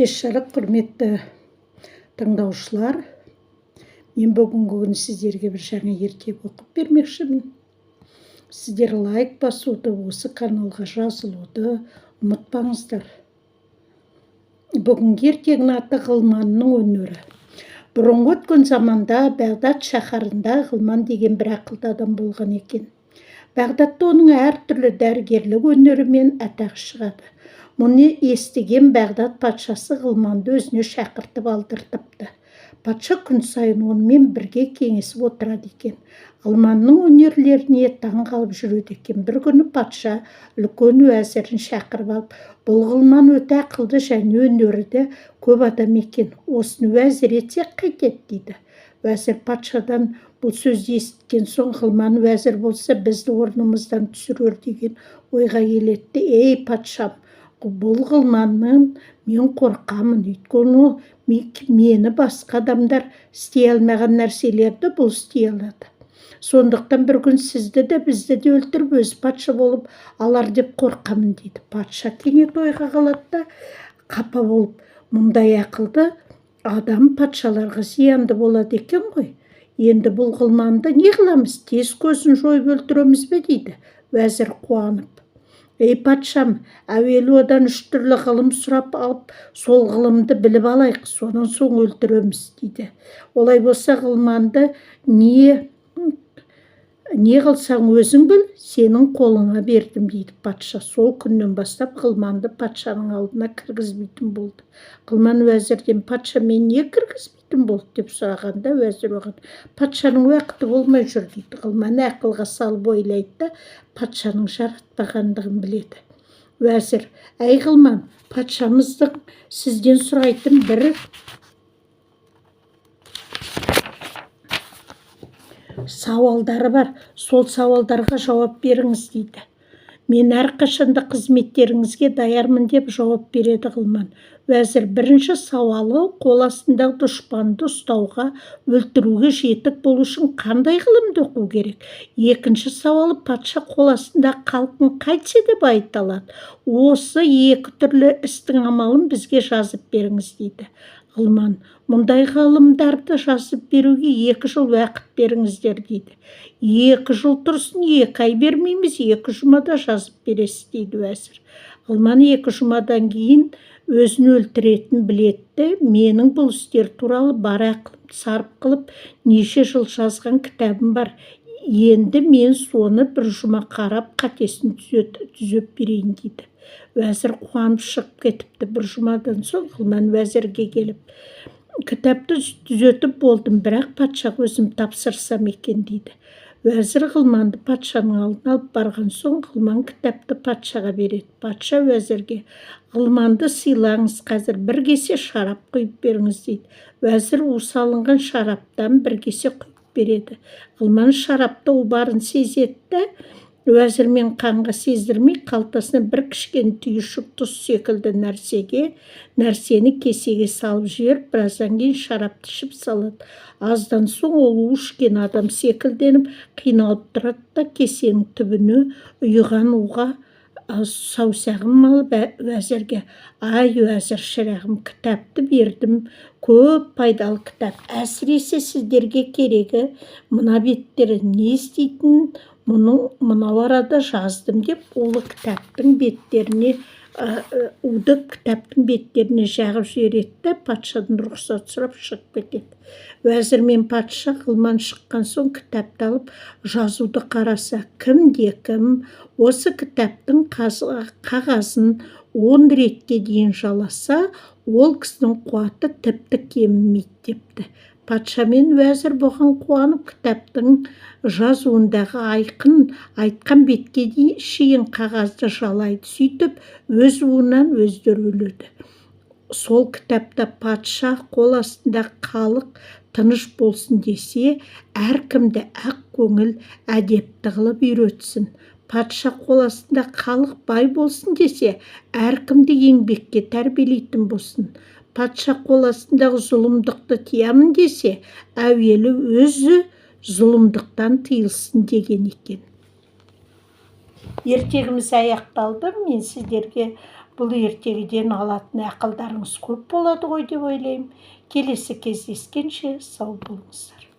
Кеш жарық құрметті тыңдаушылар, мен бүгінгі күні сіздерге бір жаңа ертегі оқып бермекшімін. Сіздер лайк басуды, осы каналға жазылуды ұмытпаңыздар. Бүгінгі ертегінің аты Ғылманның өнері. Бұрынғы өткен заманда Бағдат шаһарында Ғылман деген бір ақылды адам болған екен. Бағдатта оның әртүрлі дәрігерлік өнерімен атағы шығады. Мұны естіген Бағдат патшасы Ғылманды өзіне шақыртып алдыртыпты. Патша күн сайын онымен бірге кеңесіп отырады екен. Ғылманның өнерлеріне таң қалып жүреді екен. Бір күні патша үлкен уәзірін шақырып алып, бұл Ғылман өте ақылды және өнері де көп адам екен. Осыны уәзір етсек қайтеді дейді. Уәзір патшадан бұл сөзді естіген соң, Ғылман уәзір болса бізді орнымыздан түсірер деген ойға келеді. Ей патшам, бұл Ғылманнан мен қорқамын, өйткені мені басқа адамдар істей алмаған нәрселерді бұл істей алады. Сондықтан бір күн сізді де бізді де өлтіріп өзі патша болып алар деп қорқамын дейді. Патша кенет ойға қалады да қапа болып, мұндай ақылды адам патшаларға зиянды болады екен ғой. Енді бұл Ғылманды не қыламыз, тез көзін жойып өлтіреміз бе дейді. Уәзір қуанып: ей патшам, әуелі одан 3 түрлі ғылым сұрап алып, сол ғылымды біліп алайық, содан соң өлтіреміз дейді. Олай болса Ғылманды не қылсаң өзің біл, сенің қолыңа бердім дейді патша. Сол күннен бастап Ғылманды патшаның алдына кіргізбейтін болды. Ғылман уәзірден: патша, мен не кіргізбейтін болды деп сұрағанда, уәзір оған: патшаның уақыты болмай жүр дейді. Ғылман ақылға салып ойлайды да патшаның жаратпағандығын біледі. Уәзір: әй Ғылман, патшамыздың сізден сұрайтын бір сауалдары бар, сол сауалдарға жауап беріңіз дейді. Мен әрқашанда қызметтеріңізге даярмын деп жауап береді Ғылман. Уәзір: бірінші сауалы, қол астындағы дұшпанды ұстауға, өлтіруге жетік болу үшін қандай ғылымды оқу керек? Екінші сауалы, патша қол астындағы халқын қайтсе де байыта алады. Осы 2 түрлі істің амалын бізге жазып беріңіз дейді. Ғылман: мұндай ғылымдарды жазып беруге 2 жыл уақыт беріңіздер дейді. 2 жыл тұрсын, 2 ай бермейміз, 2 жұмада жазып бересіз дейді уәзір. Ғылман 2 жұмадан кейін өзін өлтіретін білетті. Менің бұл істер туралы бар ақылымды сарп қылып, неше жыл жазған кітабым бар. Енді мен соны 1 жұма қарап, қатесін түзеп берейін дейді. Уәзір қуанып шығып кетіпті. 1 жұмадан соң Ғылман уәзірге келіп: кітапты түзетіп болдым, бірақ патшаға өзім тапсырсам екен дейді. Уәзір Ғылманды патшаның алдына алып барған соң, Ғылман кітапты патшаға береді. Патша уәзірге: Ғылманды сыйлаңыз, қазір 1 кесе шарап құйып беріңіз дейді. Уәзір салынған шараптан 1 кесе құйып береді. Ғылман шарапта барын сезетті. Уәзір мен қанға сездірмей, қалтасына бір кішкене түйіршік тұз секілді нәрсені кесеге салып жіберіп, біраздан кейін шарапты ішіп салады. Аздан соң ол у ішкен адам секілденіп қиналып тұрады да кесенің түбіне ұйыған уға саусағын малып уәзірге: ай уәзір шырағым, кітапты бердім, көп пайдалы кітап. Әсіресе сіздерге керегі мына беттері, не істейтінін мынау арада жаздым деп, улы кітаптың беттеріне жағып жібереді, патшадан рұқсат сұрап шығып кетеді. Уәзір мен патша Ғылман шыққан соң кітапты алып жазуды қараса, кім осы кітаптың қағазын 10 ретке дейін жаласа, ол кісінің қуаты тіпті кемімейді депті. Патша мен уәзір бұған қуанып, кітаптың жазуындағы айтқан бетке шейін қағазды жалайды. Сөйтіп, өз уынан өздері өледі. Сол кітапта патша қол астындағы халық тыныш болсын десе, әркімді ақ көңіл, әдепті қылып үйретсін. Патша қол астындағы халық бай болсын десе, әркімді еңбекке тәрбиелейтін болсын. Патша қол астындағы зұлымдықты тиямын десе, әуелі өзі зұлымдықтан тыйылсын деген екен. Ертегіміз аяқталды. Мен сіздерге бұл ертегіден алатын ақылдарыңыз көп болады ғой деп ойлаймын. Келесі кездескенше сау болыңыздар.